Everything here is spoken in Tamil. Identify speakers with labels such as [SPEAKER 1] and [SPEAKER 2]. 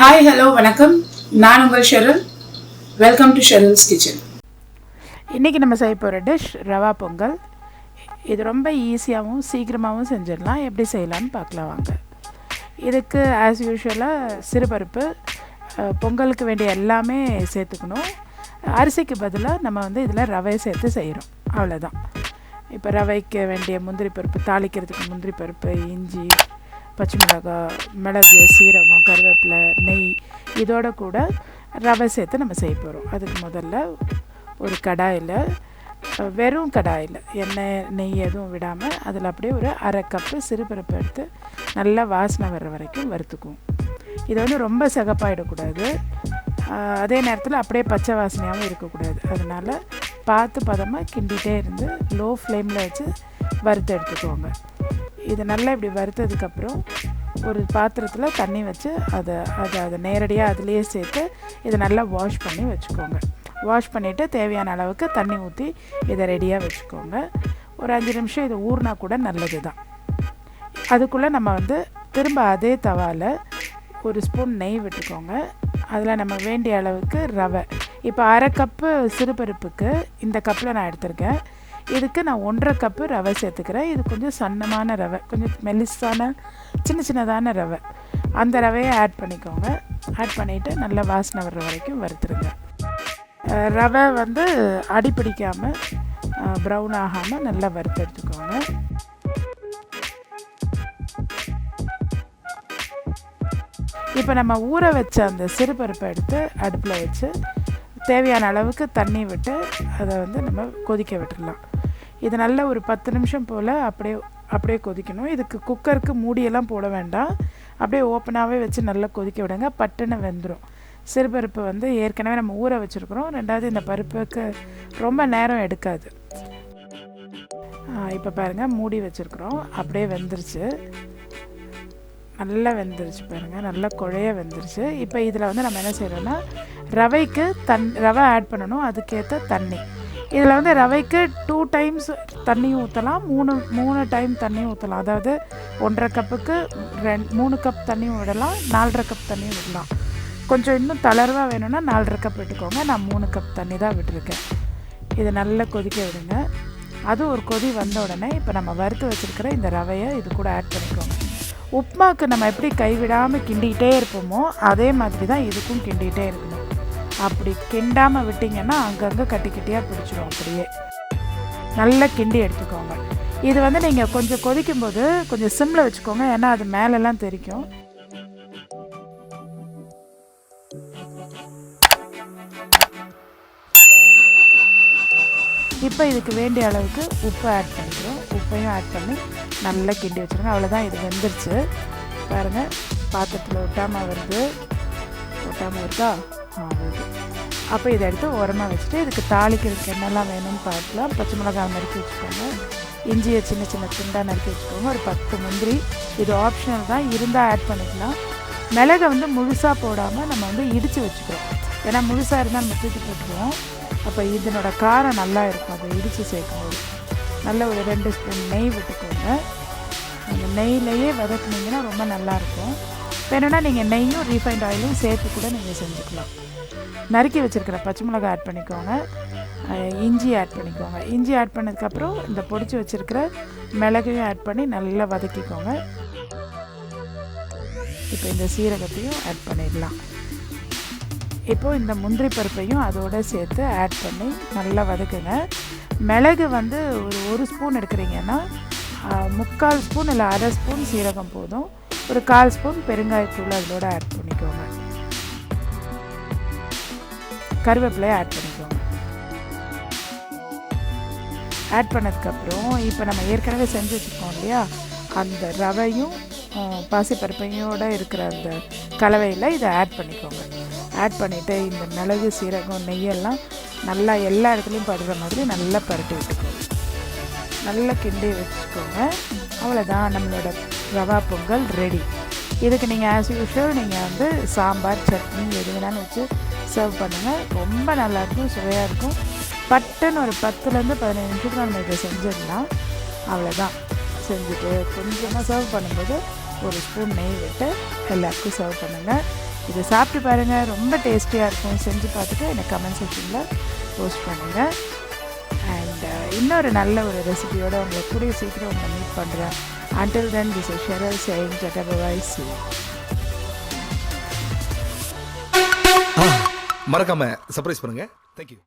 [SPEAKER 1] ஹாய் ஹலோ வணக்கம். நான் உங்கள் Sheryl. Welcome to Sheryl's kitchen.
[SPEAKER 2] இன்றைக்கி நம்ம செய்ய போகிற டிஷ் ரவா பொங்கல். இது ரொம்ப ஈஸியாகவும் சீக்கிரமாகவும் செஞ்சிடலாம். எப்படி செய்யலான்னு பார்க்கலாம் வாங்க. இதுக்கு ஆஸ் யூஷுவலாக சிறுபருப்பு, பொங்கலுக்கு வேண்டிய எல்லாமே சேர்த்துக்கணும். அரிசிக்கு பதிலாக நம்ம இதில் ரவையை சேர்த்து செய்கிறோம், அவ்வளோதான். இப்போ ரவைக்கு வேண்டிய முந்திரி பருப்பு, தாளிக்கிறதுக்கு முந்திரி பருப்பு, இஞ்சி, பச்சை மிளகாய், மிளகு, சீரகம், கருவேப்பிலை, நெய், இதோட கூட ரவை சேர்த்து நம்ம செய்ய போகிறோம். அதுக்கு முதல்ல ஒரு கடாயில், வெறும் கடாயில் எண்ணெய் நெய் எதுவும் விடாமல் அதில் அப்படியே ஒரு அரை கப்பு சிறுபருப்பு எடுத்து நல்லா வாசனை வர்ற வரைக்கும் வறுத்துக்குவோம். இது ரொம்ப சிகப்பாயிடக்கூடாது, அதே நேரத்தில் அப்படியே பச்சை வாசனையாகவும் இருக்கக்கூடாது. அதனால் பார்த்து பதமாக கிண்டிகிட்டே இருந்து லோ ஃப்ளேமில் வச்சு வறுத்து எடுத்துக்குவோங்க. இது நல்லா இப்படி வறுத்ததுக்கப்புறம் ஒரு பாத்திரத்தில் தண்ணி வச்சு அதை நேரடியாக அதுலேயே சேர்த்து இதை நல்லா வாஷ் பண்ணி வச்சுக்கோங்க. வாஷ் பண்ணிவிட்டு தேவையான அளவுக்கு தண்ணி ஊற்றி இதை ரெடியாக வச்சுக்கோங்க. ஒரு 5 நிமிஷம் இது ஊறினா கூட நல்லது தான். அதுக்குள்ளே நம்ம திரும்ப அதே தவாவில் ஒரு ஸ்பூன் நெய் விட்டுக்கோங்க. அதில் நம்ம வேண்டிய அளவுக்கு ரவை, இப்போ அரை கப்பு சிறுபருப்புக்கு இந்த கப்பில் நான் எடுத்திருக்கேன். இதுக்கு நான் 1.5 கப்பு ரவை சேர்த்துக்கிறேன். இது கொஞ்சம் சன்னமான ரவை, கொஞ்சம் மெலிசான சின்னதான ரவை. அந்த ரவையை ஆட் பண்ணிக்கோங்க. ஆட் பண்ணிவிட்டு நல்லா வாசனை வர்ற வரைக்கும் வறுத்துருங்க. ரவை அடி பிடிக்காமல் ப்ரௌன் ஆகாமல் நல்லா வறுத்து எடுத்துக்கோங்க. இப்போ நம்ம ஊற வச்ச அந்த சிறுபருப்பை எடுத்து அடுப்பில் வச்சு தேவையான அளவுக்கு தண்ணி விட்டு அதை நம்ம கொதிக்க விட்டுடலாம். இது நல்ல ஒரு 10 நிமிஷம் போல் அப்படியே கொதிக்கணும். இதுக்கு குக்கருக்கு மூடியெல்லாம் போட வேண்டாம், அப்படியே ஓப்பனாகவே வச்சு நல்லா கொதிக்க விடுங்க. பட்டுன்னு வெந்துடும். சிறுபருப்பு ஏற்கனவே நம்ம ஊற வச்சுருக்குறோம். ரெண்டாவது இந்த பருப்புக்கு ரொம்ப நேரம் எடுக்காது. இப்போ பாருங்கள், மூடி வச்சுருக்குறோம், அப்படியே வெந்துருச்சு, நல்லா வெந்துருச்சு பாருங்கள், நல்லா குழைய வெந்துருச்சு. இப்போ இதில் நம்ம என்ன செய்கிறோன்னா ரவைக்கு ரவை ஆட் பண்ணணும், அதுக்கேற்ற தண்ணி. இதில் ரவைக்கு 2 டைம்ஸ் தண்ணியும் ஊற்றலாம், 3 டைம் தண்ணியும் ஊற்றலாம். அதாவது 1.5 கப்புக்கு 3 கப் தண்ணியும் விடலாம், 4.5 கப் தண்ணியும் விடலாம். கொஞ்சம் இன்னும் தளர்வாக வேணும்னா 4.5 கப் விட்டுக்கோங்க. நான் 3 கப் தண்ணி தான் விட்டுருக்கேன். இதை நல்லா கொதிக்க விடுங்க. அது ஒரு கொதி வந்த உடனே இப்போ நம்ம வறுத்து வச்சுருக்கிற இந்த ரவையை இது கூட ஆட் பண்ணிக்கோங்க. உப்புமாவுக்கு நம்ம எப்படி கைவிடாமல் கிண்டிகிட்டே இருப்போமோ அதே மாதிரி தான் இதுக்கும் கிண்டிகிட்டே இருக்கணும். அப்படி கிண்டாமல் விட்டிங்கன்னா அங்கங்கே கட்டியாக பிடிச்சிடும். அப்படியே நல்லா கிண்டி எடுத்துக்கோங்க. இது நீங்கள் கொஞ்சம் கொதிக்கும்போது கொஞ்சம் சிம்மில் வச்சுக்கோங்க, ஏன்னா அது மேலெல்லாம் தெரிக்கும். இப்போ இதுக்கு வேண்டிய அளவுக்கு உப்பு ஆட் பண்ணிக்கிறோம். உப்பையும் ஆட் பண்ணி நல்லா கிண்டி வச்சுருங்க. அவ்வளோதான், இது வெந்துருச்சு பாருங்கள். பாத்திரத்தில் ஒட்டாமல் வருதா? வருது. அப்போ இதை எடுத்து உரமாக வச்சுட்டு இதுக்கு தாளிக்கிறதுக்கு என்னெல்லாம் வேணும்னு பார்க்கலாம். பச்சை மிளகாய் நறுக்கி வச்சுக்கோங்க, இஞ்சியை சின்ன துண்டாக நறுக்கி வச்சுக்கோங்க, ஒரு 10 முந்திரி. இது ஆப்ஷனல் தான், இருந்தால் ஆட் பண்ணிக்கலாம். மிளகை முழுசாக போடாமல் நம்ம இடித்து வச்சுக்கிறோம், ஏன்னா முழுசாக இருந்தால் நம்ம தூக்கி போட்டுருவோம். அப்போ இதனோட காரம் நல்லா இருக்கும் அதை இடித்து சேர்க்கும்போது. நல்ல ஒரு 2 ஸ்பூன் நெய் விட்டுக்கோங்க. அந்த நெய்லேயே வதக்குனீங்கன்னா ரொம்ப நல்லாயிருக்கும். வேணும்னா நீங்கள் நெய்யும் ரீஃபைண்ட் ஆயிலும் சேர்த்து கூட நீங்கள் செஞ்சுக்கலாம். நறுக்கி வச்சுருக்கிற பச்சை மிளகாய் ஆட் பண்ணிக்கோங்க, இஞ்சி ஆட் பண்ணிக்கோங்க. இஞ்சி ஆட் பண்ணதுக்கப்புறம் இந்த பொடிச்சு வச்சுருக்கிற மிளகையும் ஆட் பண்ணி நல்லா வதக்கிக்கோங்க. இப்போ இந்த சீரகத்தையும் ஆட் பண்ணிடலாம். இப்போது இந்த முந்திரி பருப்பையும் அதோடு சேர்த்து ஆட் பண்ணி நல்லா வதக்குங்க. மிளகு ஒரு ஸ்பூன் எடுக்கிறீங்கன்னா 3/4 ஸ்பூன் இல்லை அரை ஸ்பூன் சீரகம் போதும். ஒரு 1/4 ஸ்பூன் பெருங்காயத்தூள் அதோட ஆட் பண்ணிக்கோங்க. கருவேப்பிலையை ஆட் பண்ணிக்கோங்க. ஆட் பண்ணதுக்கப்புறம் இப்போ நம்ம ஏற்கனவே செஞ்சு வச்சுருக்கோம் இல்லையா, அந்த ரவையும் பாசிப்பருப்பையோடு இருக்கிற அந்த கலவையில் இதை ஆட் பண்ணிக்கோங்க. ஆட் பண்ணிவிட்டு இந்த மிளகு, சீரகம், நெய்யெல்லாம் நல்லா எல்லா இடத்துலையும் படுற மாதிரி நல்லா பரட்டி விட்டுக்கோங்க. நல்லா கிண்டி வச்சுக்கோங்க. அவ்வளோதான், நம்மளோட ரவா பொங்கல் ரெடி. இதுக்கு நீங்கள் ஆஸ் யூஷுவல் நீங்கள் சாம்பார், சட்னி எது வேணாலும் வச்சு சர்வ் பண்ணுங்கள். ரொம்ப நல்லாயிருக்கும், சுவையாக இருக்கும். பட்டுன்னு ஒரு 10லேருந்து 15 நிமிஷத்துக்கு நம்ம இதை செஞ்சிடலாம். அவ்வளோதான். செஞ்சுட்டு கொஞ்சமாக சர்வ் பண்ணும்போது ஒரு ஸ்பூன் நெய் விட்டு எல்லாருக்கும் சர்வ் பண்ணுங்கள். இதை சாப்பிட்டு பாருங்கள், ரொம்ப டேஸ்டியாக இருக்கும். செஞ்சு பார்த்துட்டு எனக்கு கமெண்ட் செக்ஷனில் போஸ்ட் பண்ணுங்கள். அண்ட் இன்னொரு நல்ல ஒரு ரெசிபியோடு உங்களை கூடிய சீக்கிரம் உங்களை மீட் பண்ணுறேன். Until then, this is Sheryl saying tata bye-bye, see you.
[SPEAKER 3] மறக்காம சர்ப்ரைஸ் பண்ணுங்க. Thank you.